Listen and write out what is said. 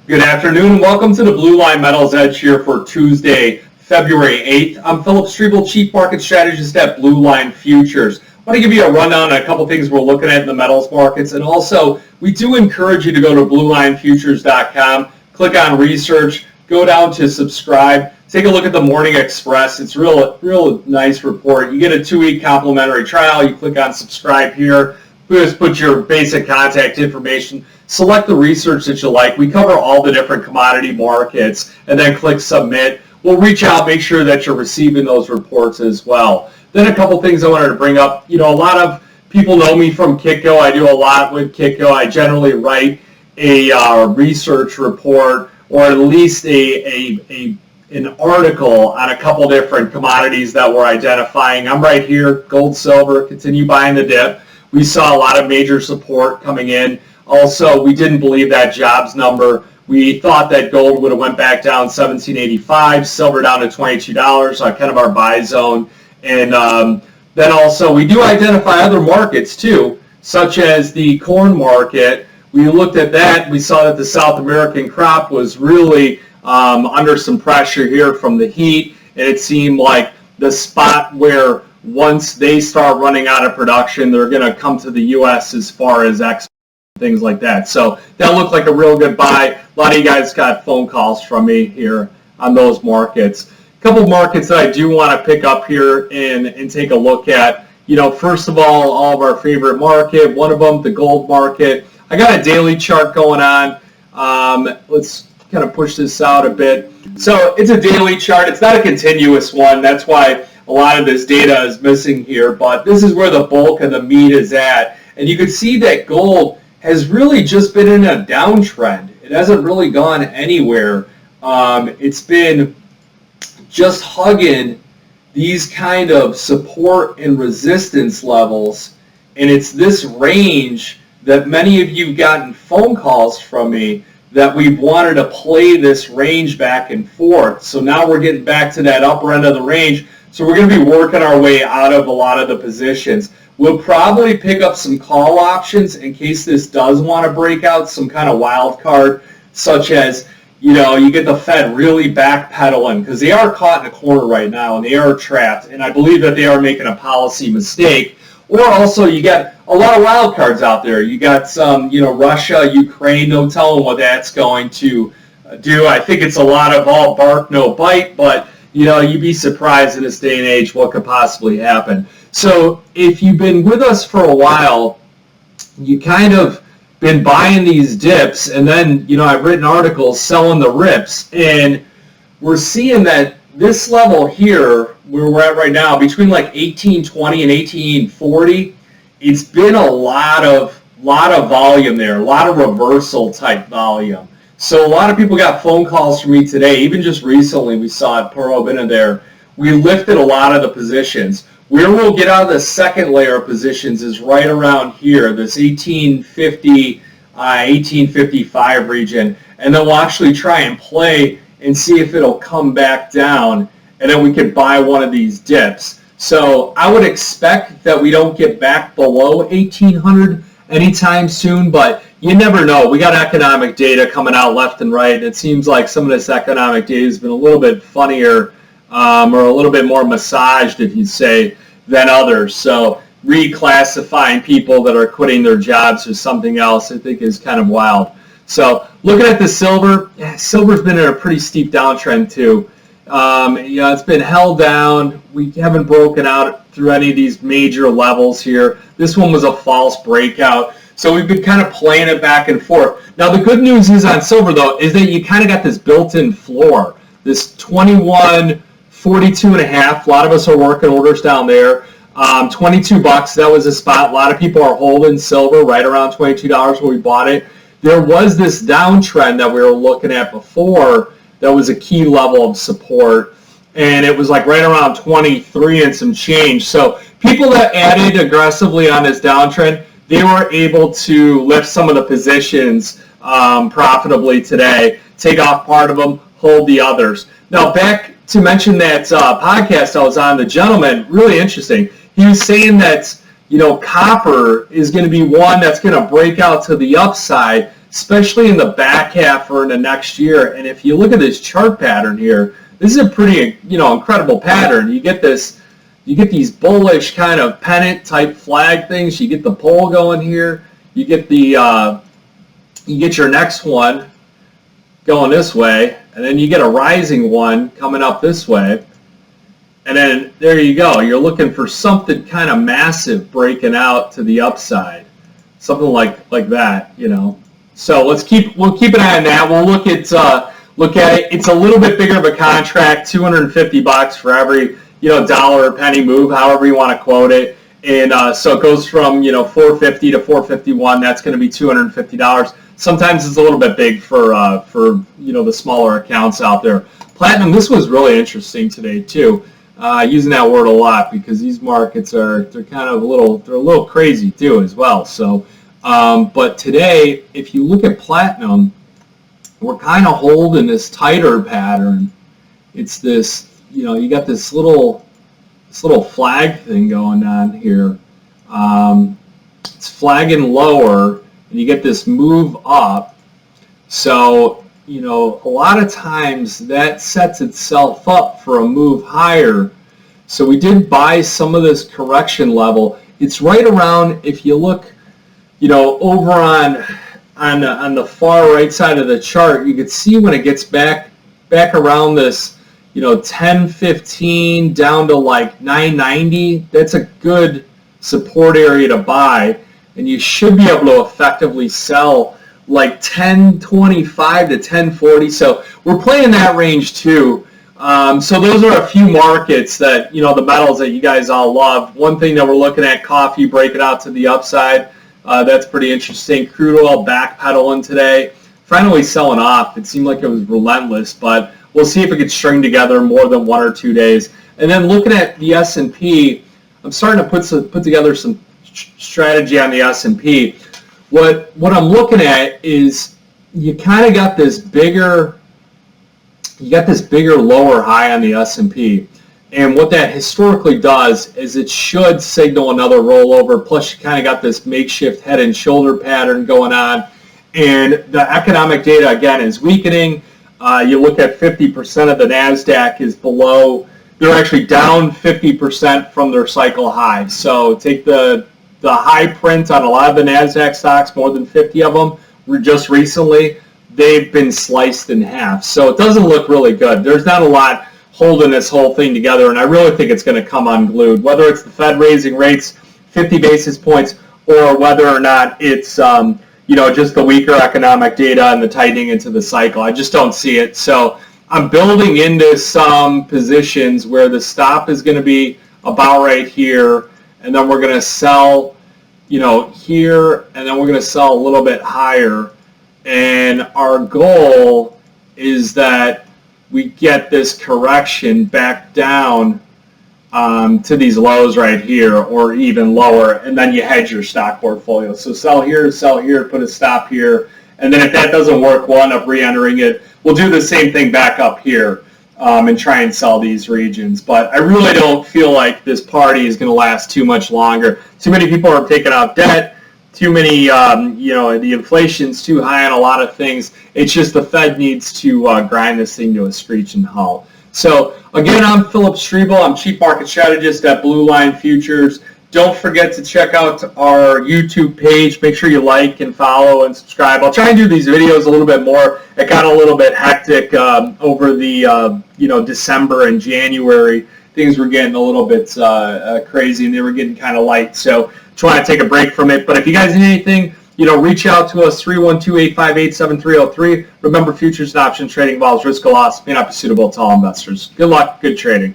Good afternoon. Welcome to the Blue Line Metals Edge here for Tuesday, February 8th. I'm Phillip, Streible, Chief Market Strategist at Blue Line Futures. I want to give you a rundown on a couple things we're looking at in the metals markets, and also we do encourage you to go to bluelinefutures.com, click on research, go down to subscribe, take a look at the Morning Express. It's real nice report. You get a 2-week complimentary trial. You click on subscribe here. Just put your basic contact information, select the research that you like. We cover all the different commodity markets, and then click submit. We'll reach out, make sure that you're receiving those reports as well. Then a couple things I wanted to bring up. A lot of people know me from Kitco. I do a lot with Kitco. I generally write a research report, or at least an article on a couple different commodities that we're identifying. I'm right here, gold, silver, continue buying the dip. We saw a lot of major support coming in. Also, we didn't believe that jobs number. We thought that gold would have went back down $17.85, silver down to $22, kind of our buy zone. And then also, we do identify other markets too, such as the corn market. We looked at that. We saw that the South American crop was really under some pressure here from the heat. And it seemed like the spot where once they start running out of production, they're going to come to the U.S. as far as export, things like that. So that looked like a real good buy. A lot of you guys got phone calls from me here on those markets. A couple markets that I do want to pick up here and take a look at. First of all of our favorite market, one of them, the gold market. I got a daily chart going on. Let's kind of push this out a bit. So it's a daily chart. It's not a continuous one. That's why a lot of this data is missing here, but this is where the bulk of the meat is at. And you can see that gold has really just been in a downtrend. It hasn't really gone anywhere. It's been just hugging these kind of support and resistance levels, and it's this range that many of you have gotten phone calls from me that we've wanted to play this range back and forth. So now we're getting back to that upper end of the range. So we're going to be working our way out of a lot of the positions. We'll probably pick up some call options in case this does want to break out some kind of wild card, such as, you get the Fed really backpedaling because they are caught in a corner right now and they are trapped. And I believe that they are making a policy mistake. Or also you got a lot of wild cards out there. You got some, Russia, Ukraine, no telling what that's going to do. I think it's a lot of all bark, no bite, but you'd be surprised in this day and age what could possibly happen. So if you've been with us for a while, you kind of been buying these dips, and then, I've written articles selling the rips, and we're seeing that this level here, where we're at right now, between like 1820 and 1840, it's been a lot of volume there, a lot of reversal type volume. So a lot of people got phone calls from me today. Even just recently, we saw it probe into there. We lifted a lot of the positions. Where we'll get out of the second layer of positions is right around here, this 1850, 1855 region. And then we'll actually try and play and see if it'll come back down. And then we can buy one of these dips. So I would expect that we don't get back below 1800 anytime soon, but you never know. We got economic data coming out left and right, and it seems like some of this economic data has been a little bit funnier or a little bit more massaged, if you say, than others. So reclassifying people that are quitting their jobs or something else, I think, is kind of wild. So looking at the silver, silver's been in a pretty steep downtrend too. It's been held down. We haven't broken out through any of these major levels here. This one was a false breakout. So we've been kind of playing it back and forth. Now the good news is on silver though, is that you kind of got this built-in floor. This 21.42.5. A lot of us are working orders down there. $22, that was a spot. A lot of people are holding silver right around $22 when we bought it. There was this downtrend that we were looking at before that was a key level of support, and it was like right around 23 and some change. So people that added aggressively on this downtrend, they were able to lift some of the positions profitably today, take off part of them, hold the others. Now back to mention that podcast I was on, the gentleman, really interesting. He was saying that, copper is going to be one that's going to break out to the upside. especially in the back half or in the next year. And if you look at this chart pattern here, this is a pretty, incredible pattern. You get these bullish kind of pennant type flag things. You get the pole going here. You get your next one going this way, and then you get a rising one coming up this way. And then there you go. You're looking for something kind of massive breaking out to the upside, something like that, So we'll keep an eye on that. We'll look at it. It's a little bit bigger of a contract, $250 for every dollar or penny move, however you want to quote it. And so it goes from 450 to 451. That's going to be $250. Sometimes it's a little bit big for the smaller accounts out there. Platinum. This was really interesting today too. Using that word a lot because these markets they're kind of a little crazy too as well. So, but today, if you look at platinum, we're kind of holding this tighter pattern. It's this, you got this little flag thing going on here. It's flagging lower, and you get this move up. So, a lot of times that sets itself up for a move higher. So we did buy some of this correction level. It's right around, if you look, over on the far right side of the chart, you can see when it gets back around this, 1015 down to like 990. That's a good support area to buy, and you should be able to effectively sell like 1025 to 1040. So we're playing that range too. So those are a few markets that, the metals that you guys all love. One thing that we're looking at, coffee breaking out to the upside. That's pretty interesting. Crude oil backpedaling today. Finally selling off. It seemed like it was relentless, but we'll see if it could string together more than 1 or 2 days. And then looking at the S&P, I'm starting to put together some strategy on the S&P. What I'm looking at is you kind of got this bigger lower high on the S&P. And what that historically does is it should signal another rollover. Plus, you kind of got this makeshift head and shoulder pattern going on. And the economic data, again, is weakening. You look at 50% of the NASDAQ is below. They're actually down 50% from their cycle high. So take the high print on a lot of the NASDAQ stocks, more than 50 of them, were just recently, they've been sliced in half. So it doesn't look really good. There's not a lot holding this whole thing together, and I really think it's going to come unglued, whether it's the Fed raising rates 50 basis points or whether or not it's just the weaker economic data and the tightening into the cycle. I just don't see it. So I'm building into some positions where the stop is going to be about right here, and then we're going to sell here, and then we're going to sell a little bit higher. And our goal is that we get this correction back down to these lows right here or even lower, and then you hedge your stock portfolio. So sell here, put a stop here, and then if that doesn't work, we'll end up re-entering it. We'll do the same thing back up here and try and sell these regions. But I really don't feel like this party is going to last too much longer. Too many people are taking out debt. Too many, the inflation's too high on a lot of things. It's just the Fed needs to grind this thing to a screeching halt. So again, I'm Phillip Streible. I'm Chief Market Strategist at Blue Line Futures. Don't forget to check out our YouTube page. Make sure you like and follow and subscribe. I'll try and do these videos a little bit more. It got a little bit hectic over the December and January. Things were getting a little bit crazy, and they were getting kind of light. So trying to take a break from it. But if you guys need anything, reach out to us, 312-858-7303. Remember, futures and options trading involves risk of loss, may not be suitable to all investors. Good luck, good trading.